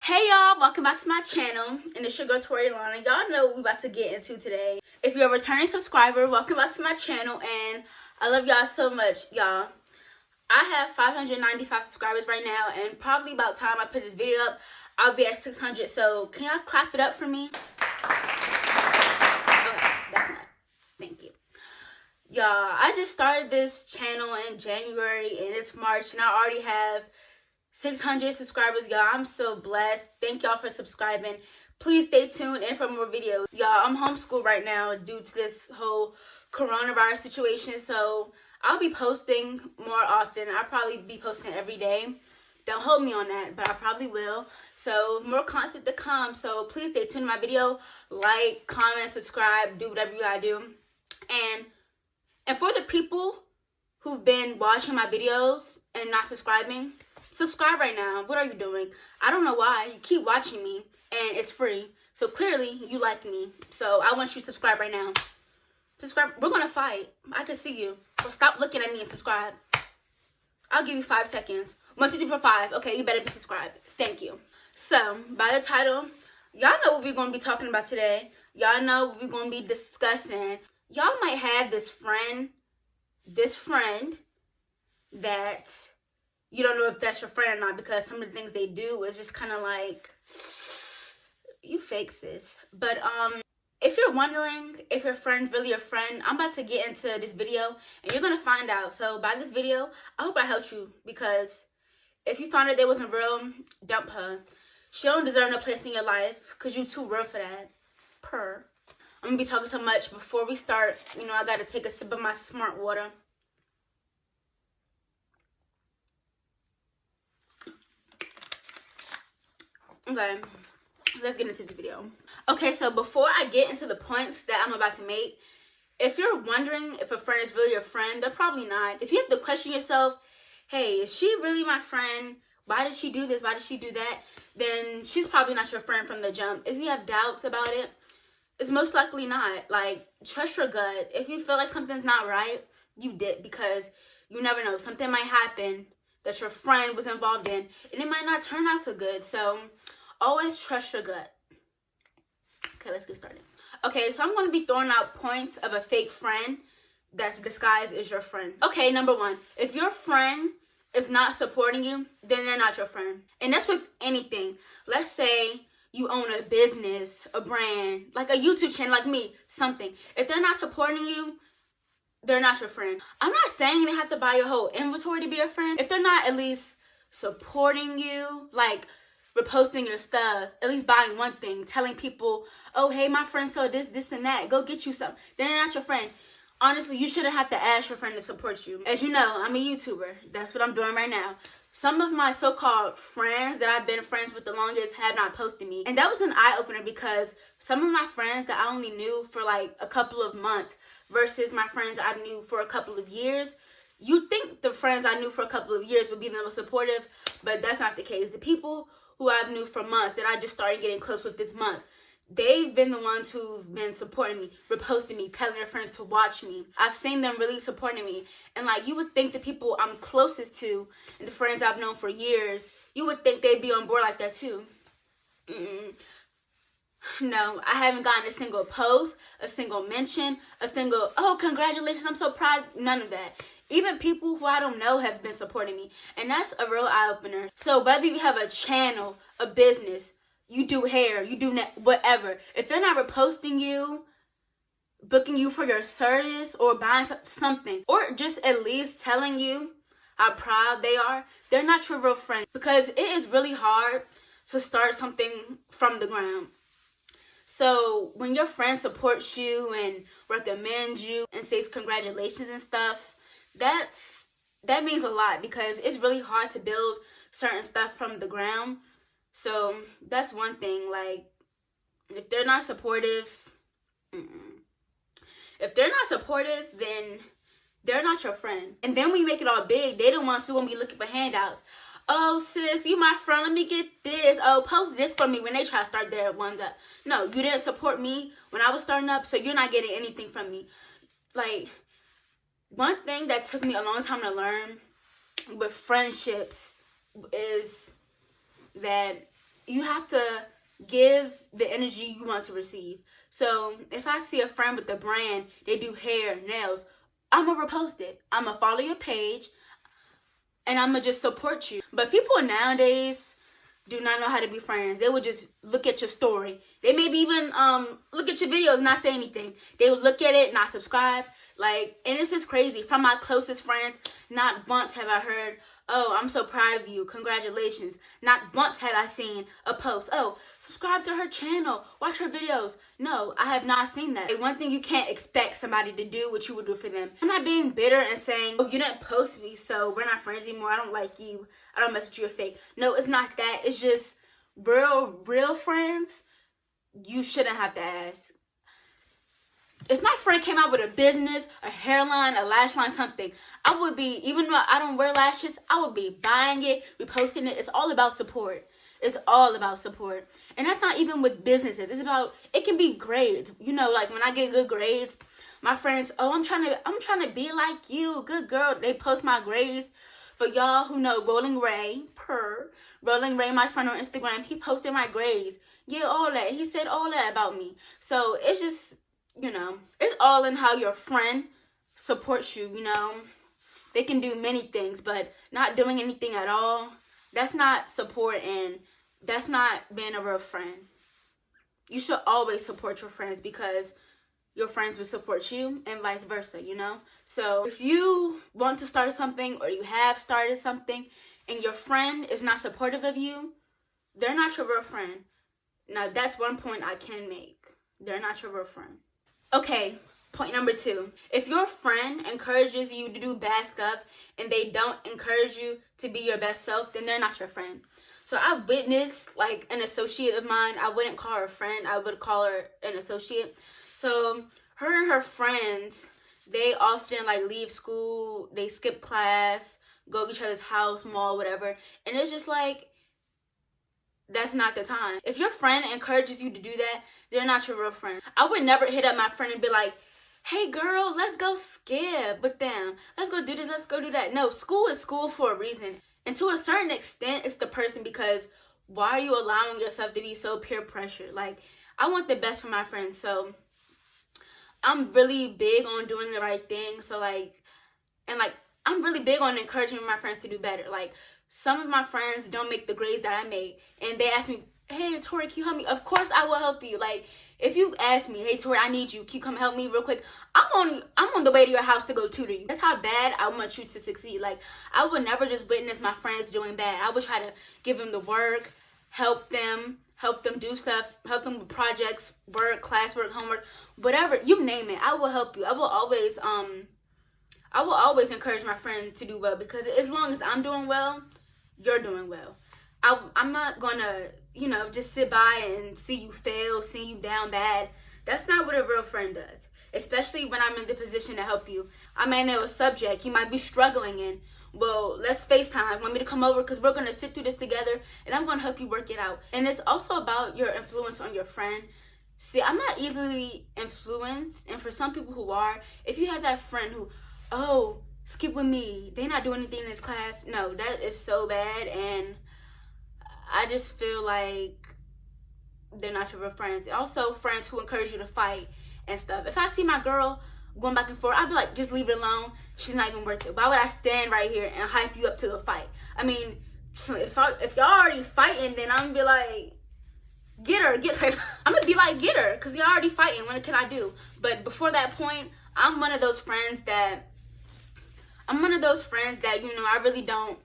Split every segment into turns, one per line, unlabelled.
Hey y'all, welcome back to my channel, and it's your girl Tori Lana. Y'all know what we about to get into today. If you're a returning subscriber, welcome back to my channel, and I love y'all so much, y'all. I have 595 subscribers right now, and probably about time I put this video up, I'll be at 600, so can y'all clap it up for me? Okay, that's enough. Thank you. Y'all, I just started this channel in January, and it's March, and I already have 600 subscribers. Y'all, I'm so blessed. Thank y'all for subscribing. Please stay tuned in for more videos. Y'all, I'm homeschooled right now due to this whole coronavirus situation, so I'll be posting more often. I'll probably be posting every day. Don't hold me on that, but I probably will. So more content to come, so please stay tuned to my video. Like, comment, subscribe, do whatever you gotta do. And for the people who've been watching my videos and not subscribing, subscribe right now. What are you doing? I don't know why. You keep watching me and it's free. So clearly you like me. So I want you to subscribe right now. Subscribe. We're going to fight. I can see you. So stop looking at me and subscribe. I'll give you 5 seconds. 1, 2, 3, 4, 5. Okay, you better be subscribed. Thank you. So by the title, y'all know what we're going to be talking about today. Y'all know what we're going to be discussing. Y'all might have this friend that you don't know if that's your friend or not, because some of the things they do is just kind of like, you fake sis. But if you're wondering if your friend's really your friend, I'm about to get into this video and you're gonna find out. So by this video, I hope I helped you, because if you found out they wasn't real, dump her. She don't deserve no place in your life, because you too real for that. I'm gonna be talking so much. Before we start, I gotta take a sip of my smart water. Okay, let's get into the video. Okay, so before I get into the points that I'm about to make, if you're wondering if a friend is really your friend, they're probably not. If you have to question yourself, hey, is she really my friend? Why did she do this? Why did she do that? Then she's probably not your friend from the jump. If you have doubts about it, it's most likely not. Like, trust your gut. If you feel like something's not right, you did, because you never know. Something might happen that your friend was involved in, and it might not turn out so good. So always trust your gut. Okay, let's get started. Okay, so I'm going to be throwing out points of a fake friend that's disguised as your friend. Okay, number 1, if your friend is not supporting you, then they're not your friend. And that's with anything. Let's say you own a business, a brand, like a YouTube channel, like me, something. If they're not supporting you, they're not your friend. I'm not saying they have to buy your whole inventory to be your friend. If they're not at least supporting you, like reposting your stuff, at least buying one thing, telling people, oh, hey, my friend sold this, this, and that, go get you some, then they're not your friend. Honestly, you shouldn't have to ask your friend to support you. As you know, I'm a YouTuber. That's what I'm doing right now. Some of my so-called friends that I've been friends with the longest have not posted me. And that was an eye-opener, because some of my friends that I only knew for like a couple of months versus my friends I knew for a couple of years, you'd think the friends I knew for a couple of years would be the most supportive, but that's not the case. The people who I've knew for months that I just started getting close with this month, they've been the ones who've been supporting me, reposting me, telling their friends to watch me. I've seen them really supporting me. And like, you would think the people I'm closest to and the friends I've known for years, you would think they'd be on board like that too. No, I haven't gotten a single post, a single mention, a single, oh, congratulations, I'm so proud. None of that. Even people who I don't know have been supporting me. And that's a real eye-opener. So whether you have a channel, a business, you do hair, you do whatever, if they're not reposting you, booking you for your service, or buying something, or just at least telling you how proud they are, they're not your real friend. Because it is really hard to start something from the ground. So when your friend supports you and recommends you and says congratulations and stuff, that means a lot, because it's really hard to build certain stuff from the ground. So that's one thing. Like, if they're not supportive, if they're not supportive, then they're not your friend. And then when you make it all big, they the ones who gonna be looking for handouts. Oh, sis, you my friend, let me get this. Oh, post this for me, when they try to start their ones up. No, you didn't support me when I was starting up, so you're not getting anything from me. Like, one thing that took me a long time to learn with friendships is that you have to give the energy you want to receive. So if I see a friend with a brand, they do hair, nails, I'm gonna repost it. I'm gonna follow your page, and I'm gonna just support you. But people nowadays do not know how to be friends. They will just look at your story. They maybe even look at your videos, not say anything. They will look at it, not subscribe. Like, and it's just crazy. From my closest friends, not once have I heard, oh, I'm so proud of you, congratulations. Not once have I seen a post, oh, subscribe to her channel, watch her videos. No, I have not seen that. Like, one thing you can't expect somebody to do what you would do for them. I'm not being bitter and saying, oh, you didn't post me, so we're not friends anymore. I don't like you. I don't mess with you, you're fake. No, it's not that. It's just real friends, you shouldn't have to ask. If my friend came out with a business, a hairline, a lash line, something, I would be, even though I don't wear lashes, I would be buying it, reposting it. It's all about support. It's all about support. And that's not even with businesses. It's about, it can be grades. You know, like when I get good grades, my friends, oh, I'm trying to be like you, good girl. They post my grades. For y'all who know Rolling Ray, my friend on Instagram, he posted my grades. Yeah, all that. He said all that about me. So it's just, you know, it's all in how your friend supports you, you know. They can do many things, but not doing anything at all, that's not support, and that's not being a real friend. You should always support your friends because your friends will support you and vice versa, you know. So if you want to start something or you have started something and your friend is not supportive of you, they're not your real friend. Now, that's one point I can make. They're not your real friend. Okay, point number 2. If your friend encourages you to do bad stuff and they don't encourage you to be your best self, then they're not your friend. So I witnessed, like, an associate of mine. I wouldn't call her a friend. I would call her an associate. So her and her friends, they often, like, leave school. They skip class, go to each other's house, mall, whatever. And it's just like, that's not the time. If your friend encourages you to do that, they're not your real friend. I would never hit up my friend and be like, hey girl, let's go skip with them. Let's go do this, let's go do that. No, school is school for a reason. And to a certain extent, it's the person, because why are you allowing yourself to be so peer pressured? Like, I want the best for my friends, so I'm really big on doing the right thing. So I'm really big on encouraging my friends to do better. Like, some of my friends don't make the grades that I made, and they ask me, hey, Tori, can you help me? Of course I will help you. Like, if you ask me, hey, Tori, I need you, can you come help me real quick? I'm on the way to your house to go tutor you. That's how bad I want you to succeed. Like, I would never just witness my friends doing bad. I would try to give them the work, help them do stuff, help them with projects, work, classwork, homework, whatever, you name it. I will help you. I will always encourage my friend to do well, because as long as I'm doing well, you're doing well. I'm not gonna, just sit by and see you fail, see you down bad. That's not what a real friend does, especially when I'm in the position to help you. I may know a subject you might be struggling in. Well, let's FaceTime. Want me to come over? Because we're going to sit through this together, and I'm going to help you work it out. And it's also about your influence on your friend. See, I'm not easily influenced, and for some people who are, if you have that friend who, oh, skip with me, they're not doing anything in this class. No, that is so bad, and I just feel like they're not your real friends. Also, friends who encourage you to fight and stuff. If I see my girl going back and forth, I'd be like, just leave it alone. She's not even worth it. Why would I stand right here and hype you up to the fight? I mean, if y'all already fighting, then I'm gonna be like, get her. I'm gonna be like, get her, because y'all already fighting. What can I do? But before that point, I'm one of those friends that I really don't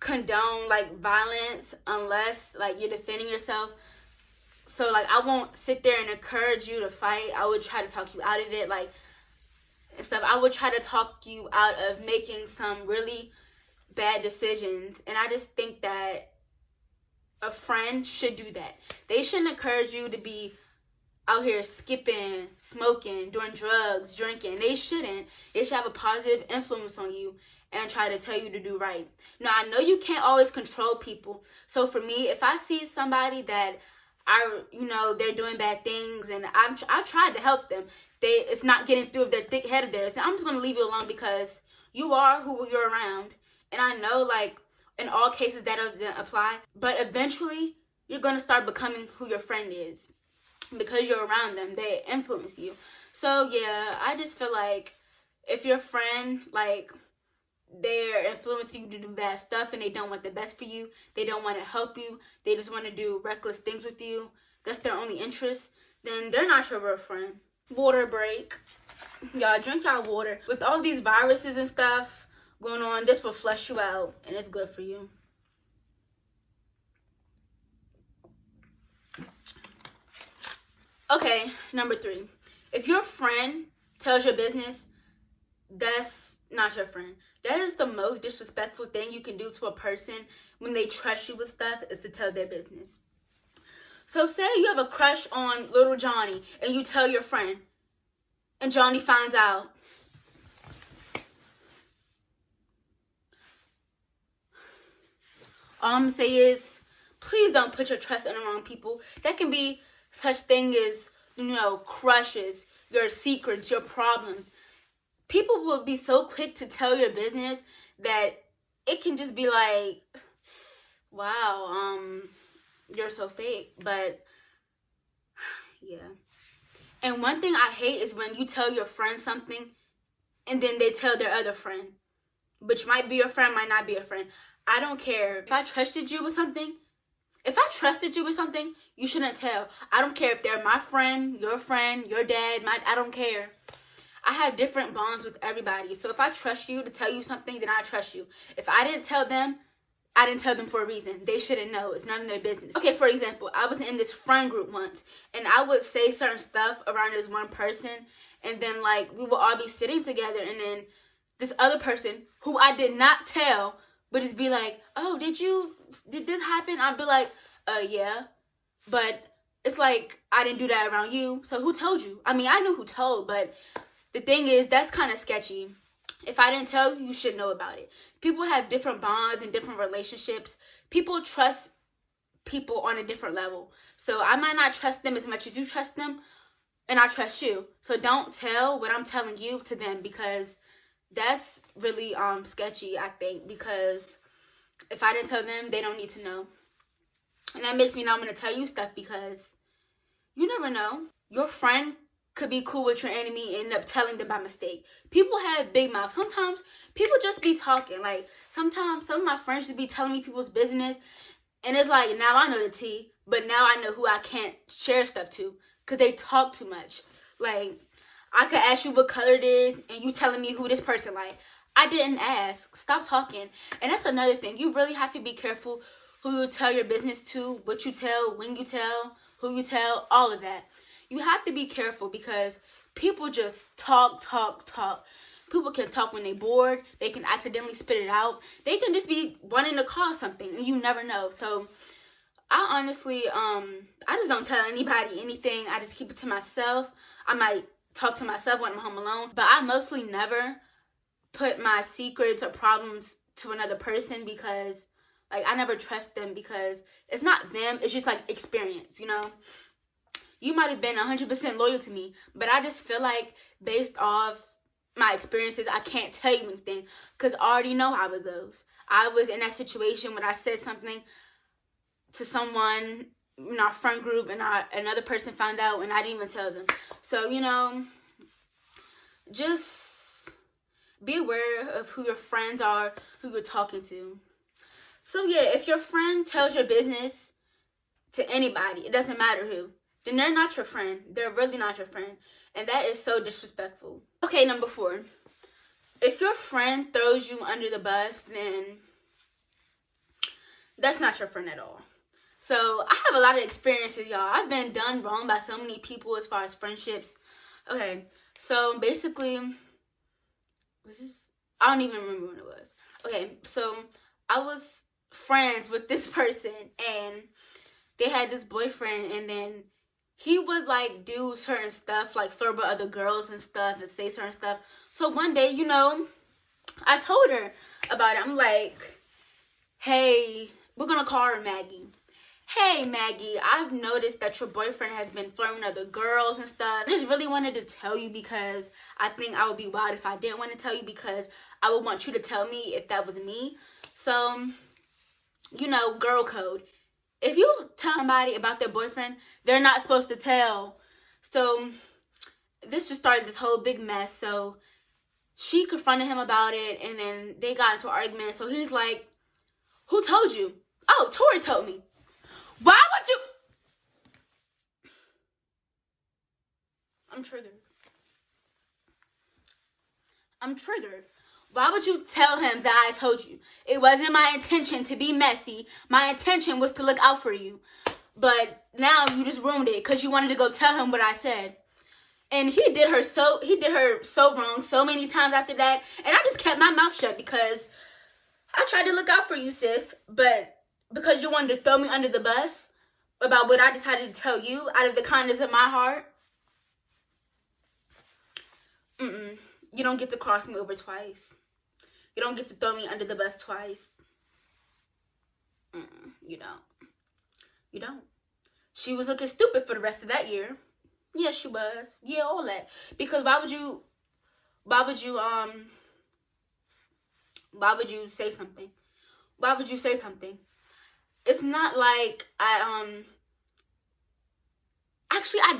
condone like violence unless like you're defending yourself. So like, I won't sit there and encourage you to fight. I would try to talk you out of it, like, and stuff. I would try to talk you out of making some really bad decisions. And I just think that a friend should do that. They shouldn't encourage you to be out here skipping, smoking, doing drugs, drinking. They shouldn't. They should have a positive influence on you and try to tell you to do right. Now, I know you can't always control people. So for me, if I see somebody that they're doing bad things, and I tried to help them, it's not getting through their thick head of theirs, then I'm just going to leave you alone, because you are who you're around. And I know, like, in all cases that doesn't apply, but eventually you're going to start becoming who your friend is. Because you're around them, they influence you. So yeah, I just feel like if your friend, like, they're influencing you to do bad stuff and they don't want the best for you, they don't want to help you, they just want to do reckless things with you, that's their only interest, then they're not your real friend. Water break. Y'all drink y'all water. With all these viruses and stuff going on, this will flush you out and it's good for you. Okay, number 3. If your friend tells your business, that's not your friend. That is the most disrespectful thing you can do to a person when they trust you with stuff, is to tell their business. So say you have a crush on little Johnny and you tell your friend and Johnny finds out. All I'm going to say is, please don't put your trust in the wrong people. That can be such thing as, crushes, your secrets, your problems. People will be so quick to tell your business that it can just be like, wow, you're so fake. But yeah. And one thing I hate is when you tell your friend something and then they tell their other friend, which might be your friend, might not be your friend. I don't care. If I trusted you with something, you shouldn't tell. I don't care if they're my friend, your dad, I don't care. I have different bonds with everybody. So if I trust you to tell you something, then I trust you. If I didn't tell them for a reason. They shouldn't know. It's none of their business. Okay, for example, I was in this friend group once, and I would say certain stuff around this one person, and then, like, we would all be sitting together, and then this other person, who I did not tell, would just be like, oh, did this happen? I'd be like, yeah. But it's like, I didn't do that around you, so who told you? I mean, I knew who told, but the thing is, that's kind of sketchy. If I didn't tell you, you should know about it. People have different bonds and different relationships. People trust people on a different level. So I might not trust them as much as you trust them, and I trust you. So don't tell what I'm telling you to them, because that's really sketchy, I think, because if I didn't tell them, they don't need to know. And that makes me not want to tell you stuff, because you never know. Your friend could be cool with your enemy and end up telling them by mistake. People have big mouths. Sometimes people just be talking. Like, sometimes some of my friends just be telling me people's business, and it's like, now I know the tea, but now I know who I can't share stuff to, because they talk too much. Like, I could ask you what color it is, and you telling me who this person like. I didn't ask. Stop talking. And that's another thing. You really have to be careful who you tell your business to, what you tell, when you tell, who you tell, all of that. You have to be careful, because people just talk. People can talk when they're bored. They can accidentally spit it out. They can just be wanting to cause something, and you never know. So I honestly, I just don't tell anybody anything. I just keep it to myself. I might talk to myself when I'm home alone, but I mostly never put my secrets or problems to another person, because, like, I never trust them, because it's not them. It's just, like, experience, You might have been 100% loyal to me, but I just feel like, based off my experiences, I can't tell you anything, because I already know how it goes. I was in that situation when I said something to someone in our friend group, and another person found out, and I didn't even tell them. So, just be aware of who your friends are, who you're talking to. So, yeah, if your friend tells your business to anybody, it doesn't matter who, then they're not your friend. They're really not your friend. And that is so disrespectful. Okay, number 4. If your friend throws you under the bus, then that's not your friend at all. So, I have a lot of experiences, y'all. I've been done wrong by so many people as far as friendships. Okay, so basically, I don't even remember when it was. Okay, so I was friends with this person, and they had this boyfriend, and then he would, like, do certain stuff, like flirt with other girls and stuff, and say certain stuff. So one day, I told her about it. I'm like, hey, we're gonna call her Maggie. Hey, Maggie, I've noticed that your boyfriend has been flirting with other girls and stuff. I just really wanted to tell you, because I think I would be wild if I didn't want to tell you, because I would want you to tell me if that was me. So, girl code. if you tell somebody about their boyfriend, they're not supposed to tell. So this just started this whole big mess. So she confronted him about it, and then they got into an argument. So he's like, who told you? Oh, Tori told me. Why would you? I'm triggered. Why would you tell him that I told you? It wasn't my intention to be messy. My intention was to look out for you. But now you just ruined it because you wanted to go tell him what I said. And he did her so wrong so many times after that. And I just kept my mouth shut because I tried to look out for you, sis. But because you wanted to throw me under the bus about what I decided to tell you out of the kindness of my heart, you don't get to cross me over twice. You don't get to throw me under the bus twice. You don't. She was looking stupid for the rest of that year. Yeah, she was. Yeah, all that. Because why would you say something? Why would you say something? It's not like actually, I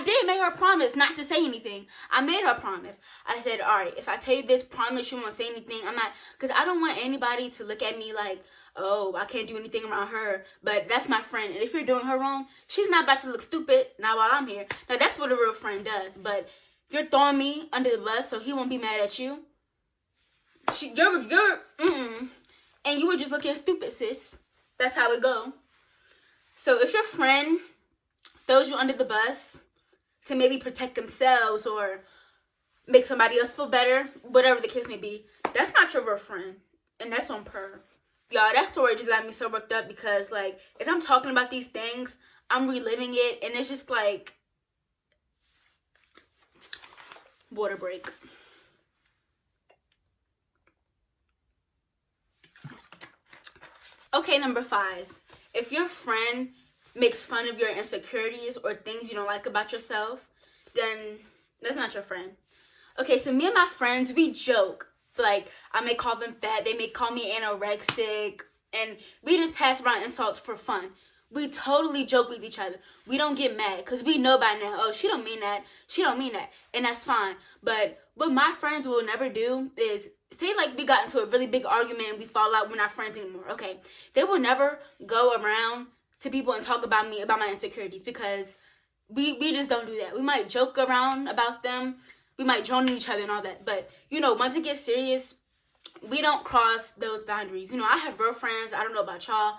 did make her promise not to say anything. I made her promise. I said, all right, if I tell you this, promise you won't say anything. I'm not, because I don't want anybody to look at me like, oh, I can't do anything around her, but that's my friend. And if you're doing her wrong, she's not about to look stupid now while I'm here. Now, that's what a real friend does. But if you're throwing me under the bus so he won't be mad at you, and you were just looking stupid, sis. That's how it go. So if your friend throws you under the bus to maybe protect themselves or make somebody else feel better, whatever the case may be, that's not your real friend. And that's on her. Y'all, that story just got me so worked up because, like, as I'm talking about these things, I'm reliving it, and it's just like water break. Okay, number 5. If your friend makes fun of your insecurities or things you don't like about yourself, then that's not your friend. Okay, so me and my friends, we joke. Like, I may call them fat, they may call me anorexic, and we just pass around insults for fun. We totally joke with each other. We don't get mad, because we know by now, oh, she don't mean that, and that's fine. But what my friends will never do is, say like we got into a really big argument and we fall out, we're not friends anymore, okay? They will never go around to people and talk about me, about my insecurities, because we just don't do that. We might joke around about them, we might join each other and all that, but, once it gets serious, we don't cross those boundaries. I have real friends, I don't know about y'all,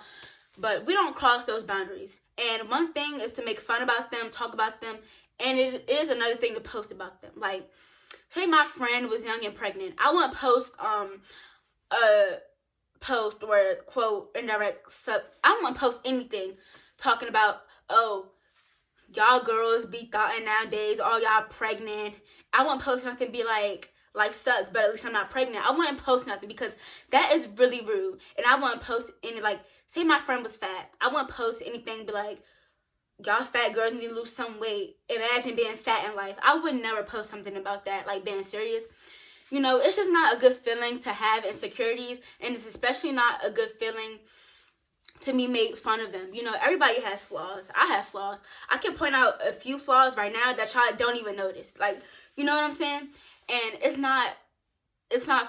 but we don't cross those boundaries. And one thing is to make fun about them, talk about them, and it is another thing to post about them. Like, say my friend was young and pregnant, I wouldn't post a post or quote indirect sub. I don't want to post anything talking about, oh, y'all girls be thoughtin' nowadays, all y'all pregnant. I wouldn't post nothing be like, life sucks, but at least I'm not pregnant. I wouldn't post nothing because that is really rude. And I wouldn't post any, like, say my friend was fat, I wouldn't post anything be like, y'all fat girls need to lose some weight, imagine being fat in life. I would never post something about that, like being serious. It's just not a good feeling to have insecurities, and it's especially not a good feeling to be made fun of them. Everybody has flaws. I have flaws. I can point out a few flaws right now that y'all don't even notice. Like, you know what I'm saying? And it's not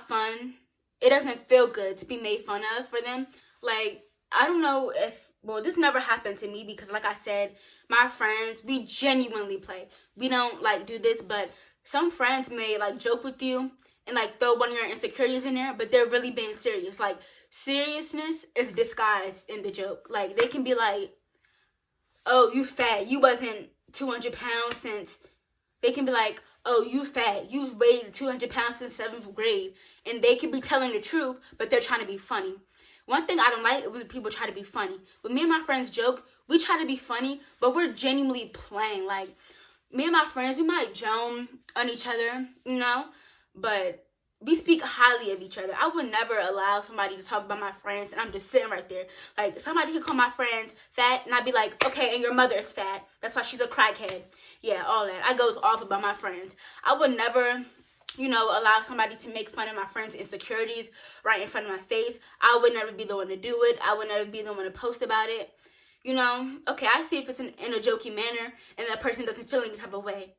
fun. It doesn't feel good to be made fun of for them. Like, I don't know if, well, this never happened to me because, like I said, my friends, we genuinely play. We don't, like, do this, but some friends may, like, joke with you and, like, throw one of your insecurities in there, but they're really being serious. Like, seriousness is disguised in the joke. Like, they can be like, oh, you fat. You wasn't 200 pounds since. They can be like, oh, you fat. You weighed 200 pounds since 7th grade. And they can be telling the truth, but they're trying to be funny. One thing I don't like is when people try to be funny. When me and my friends joke, we try to be funny, but we're genuinely playing. Like, me and my friends, we might joke on each other, but we speak highly of each other. I would never allow somebody to talk about my friends, and I'm just sitting right there. Like, somebody could call my friends fat, and I'd be like, okay, and your mother is fat. That's why she's a crackhead. Yeah, all that. I goes off about my friends. I would never, allow somebody to make fun of my friends' insecurities right in front of my face. I would never be the one to do it. I would never be the one to post about it. You know, okay, I see if it's in a jokey manner and that person doesn't feel any type of way.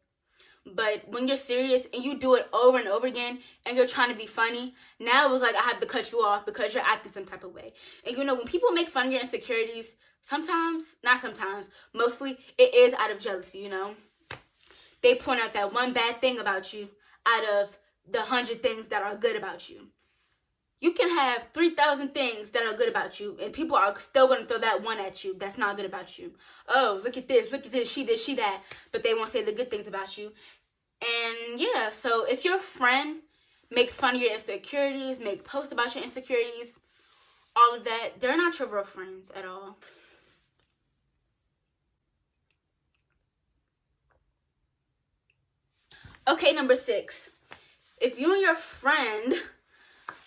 But when you're serious and you do it over and over again and you're trying to be funny, now it was like I have to cut you off because you're acting some type of way. And you know, when people make fun of your insecurities, sometimes, not sometimes, mostly it is out of jealousy, you know. They point out that one bad thing about you out of the 100 things that are good about you. You can have 3,000 things that are good about you, and people are still going to throw that one at you that's not good about you. Oh, look at this, she did, she that. But they won't say the good things about you. And yeah, so if your friend makes fun of your insecurities, make posts about your insecurities, all of that, they're not your real friends at all. Okay, number 6. If you and your friend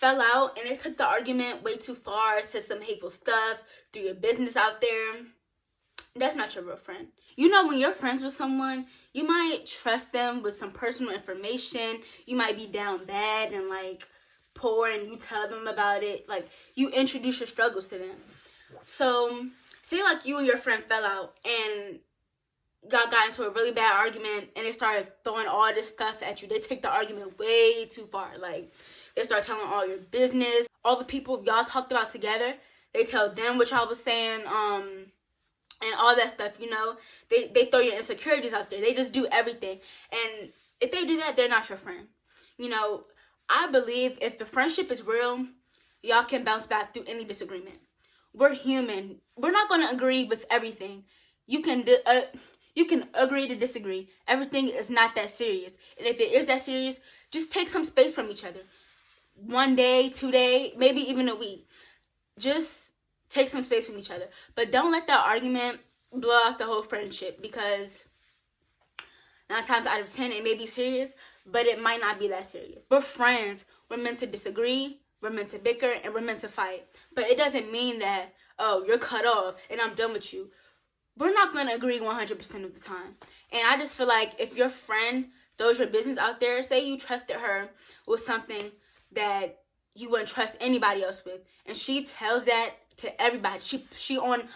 fell out and it took the argument way too far, said some hateful stuff, threw your business out there, that's not your real friend. You know, when you're friends with someone, you might trust them with some personal information. You might be down bad and like poor and you tell them about it. Like, you introduce your struggles to them. So say like you and your friend fell out and got into a really bad argument and they started throwing all this stuff at you. They take the argument way too far. Like, they start telling all your business, all the people y'all talked about together. They tell them what y'all was saying, and all that stuff, you know. They throw your insecurities out there. They just do everything. And if they do that, they're not your friend. You know, I believe if the friendship is real, y'all can bounce back through any disagreement. We're human. We're not going to agree with everything. You can agree to disagree. Everything is not that serious. And if it is that serious, just take some space from each other. 1 day, 2 days, maybe even a week. Just take some space from each other. But don't let that argument blow out the whole friendship, because 9 times out of 10 it may be serious, but it might not be that serious. We're friends. We're meant to disagree. We're meant to bicker, and we're meant to fight. But it doesn't mean that, oh, you're cut off and I'm done with you. We're not going to agree 100% of the time. And I just feel like if your friend throws your business out there, say you trusted her with something that you wouldn't trust anybody else with, and she tells that to everybody. She on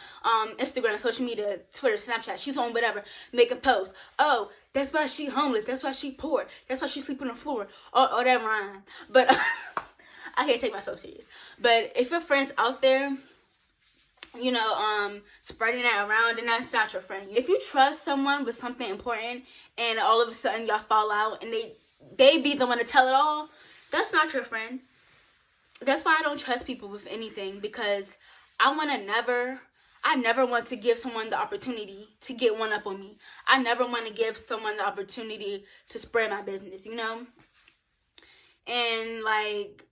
Instagram, social media, Twitter, Snapchat, she's on whatever, making posts. Oh, that's why she homeless, that's why she poor, that's why she sleep on the floor, or that rhyme. But I can't take myself serious. But if your friend's out there, you know, spreading that around, and that's not your friend. If you trust someone with something important and all of a sudden y'all fall out and they be the one to tell it all, that's not your friend. That's why I don't trust people with anything, because I never want to give someone the opportunity to get one up on me. I never want to give someone the opportunity to spread my business, you know? And like,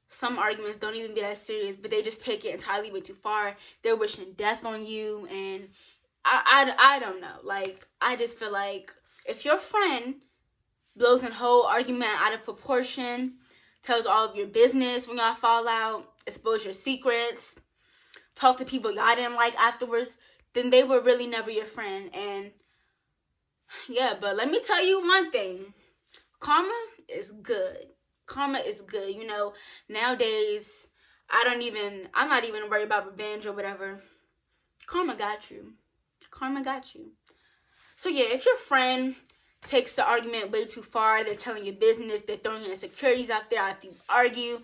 some arguments don't even be that serious, but they just take it entirely way too far. They're wishing death on you, and I don't know. Like, I just feel like if your friend blows a whole argument out of proportion, tells all of your business when y'all fall out, expose your secrets, talk to people y'all didn't like afterwards, then they were really never your friend. And yeah, but let me tell you one thing. Karma is good. Karma is good. You know, nowadays, I'm not even worried about revenge or whatever. Karma got you. Karma got you. So yeah, if your friend takes the argument way too far, they're telling your business, they're throwing your insecurities out there after you argue,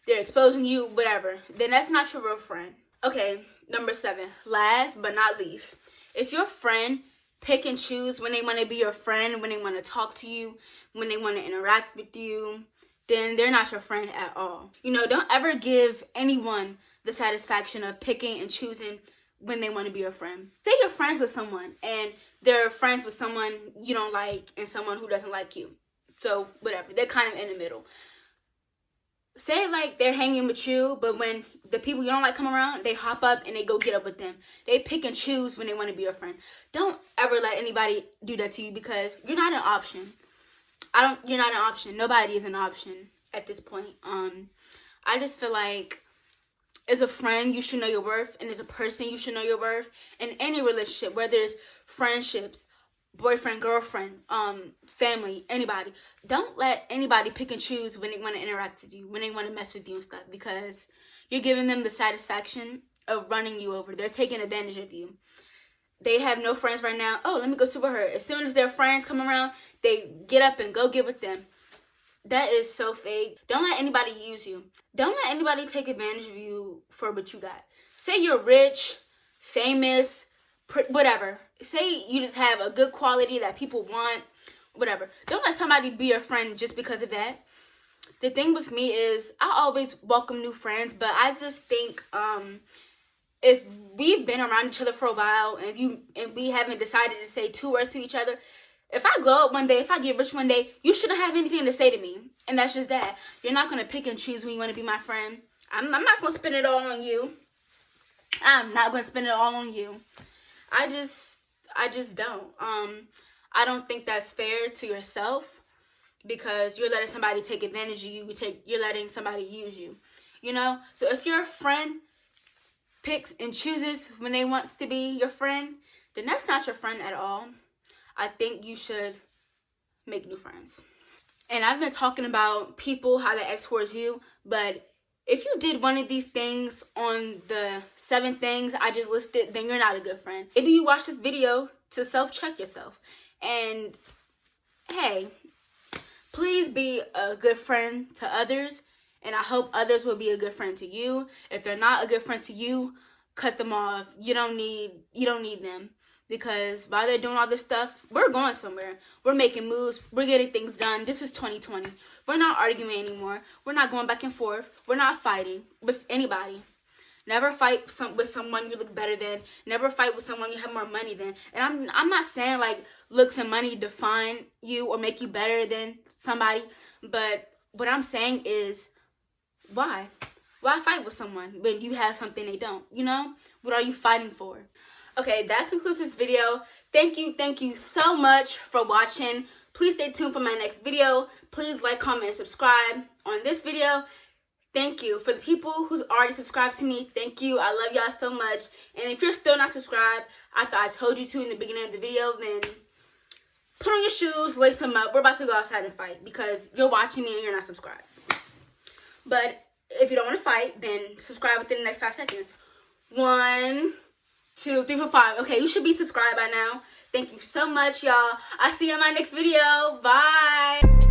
they're exposing you, whatever, then that's not your real friend. Okay, number 7, last but not least, if your friend pick and choose when they want to be your friend, when they want to talk to you, when they want to interact with you, then they're not your friend at all. You know, don't ever give anyone the satisfaction of picking and choosing when they want to be your friend. Say you're friends with someone and they're friends with someone you don't like and someone who doesn't like you. So, whatever. They're kind of in the middle. Say, like, they're hanging with you, but when the people you don't like come around, they hop up and they go get up with them. They pick and choose when they want to be your friend. Don't ever let anybody do that to you, because you're not an option. You're not an option. Nobody is an option at this point. I just feel like as a friend, you should know your worth, and as a person, you should know your worth. In any relationship, whether it's friendships, boyfriend, girlfriend, family, anybody, don't let anybody pick and choose when they want to interact with you, when they want to mess with you and stuff, because you're giving them the satisfaction of running you over. They're taking advantage of you. They have no friends right now. Oh, let me go super her. As soon as their friends come around, they get up and go get with them. That is so fake. Don't let anybody use you. Don't let anybody take advantage of you for what you got. Say you're rich, famous, whatever. Say you just have a good quality that people want, whatever. Don't let somebody be your friend just because of that. The thing with me is I always welcome new friends, but I just think if we've been around each other for a while and we haven't decided to say 2 words to each other, if I glow up one day, if I get rich one day, you shouldn't have anything to say to me. And that's just that. You're not going to pick and choose when you want to be my friend. I'm not going to spend it all on you. I'm not going to spend it all on you. I just don't. I don't think that's fair to yourself because you're letting somebody take advantage of you. You're letting somebody use you. You know? So if your friend picks and chooses when they want to be your friend, then that's not your friend at all. I think you should make new friends. And I've been talking about people, how they act towards you, but if you did one of these things on the 7 things I just listed, then you're not a good friend. Maybe you watch this video to self-check yourself. And hey, please be a good friend to others. And I hope others will be a good friend to you. If they're not a good friend to you, cut them off. You don't need them. Because while they're doing all this stuff, we're going somewhere. We're making moves. We're getting things done. This is 2020. We're not arguing anymore. We're not going back and forth. We're not fighting with anybody. Never fight with someone you look better than. Never fight with someone you have more money than. And I'm not saying like looks and money define you or make you better than somebody. But what I'm saying is, why? Why fight with someone when you have something they don't? You know? What are you fighting for? Okay, that concludes this video. Thank you so much for watching. Please stay tuned for my next video. Please like, comment, and subscribe on this video. Thank you. For the people who's already subscribed to me, thank you. I love y'all so much. And if you're still not subscribed, after I told you to in the beginning of the video, then put on your shoes, lace them up. We're about to go outside and fight because you're watching me and you're not subscribed. But if you don't want to fight, then subscribe within the next 5 seconds. 1, 2, 3, 4, 5. Okay, you should be subscribed by now. Thank you so much, y'all. I'll see you in my next video. Bye.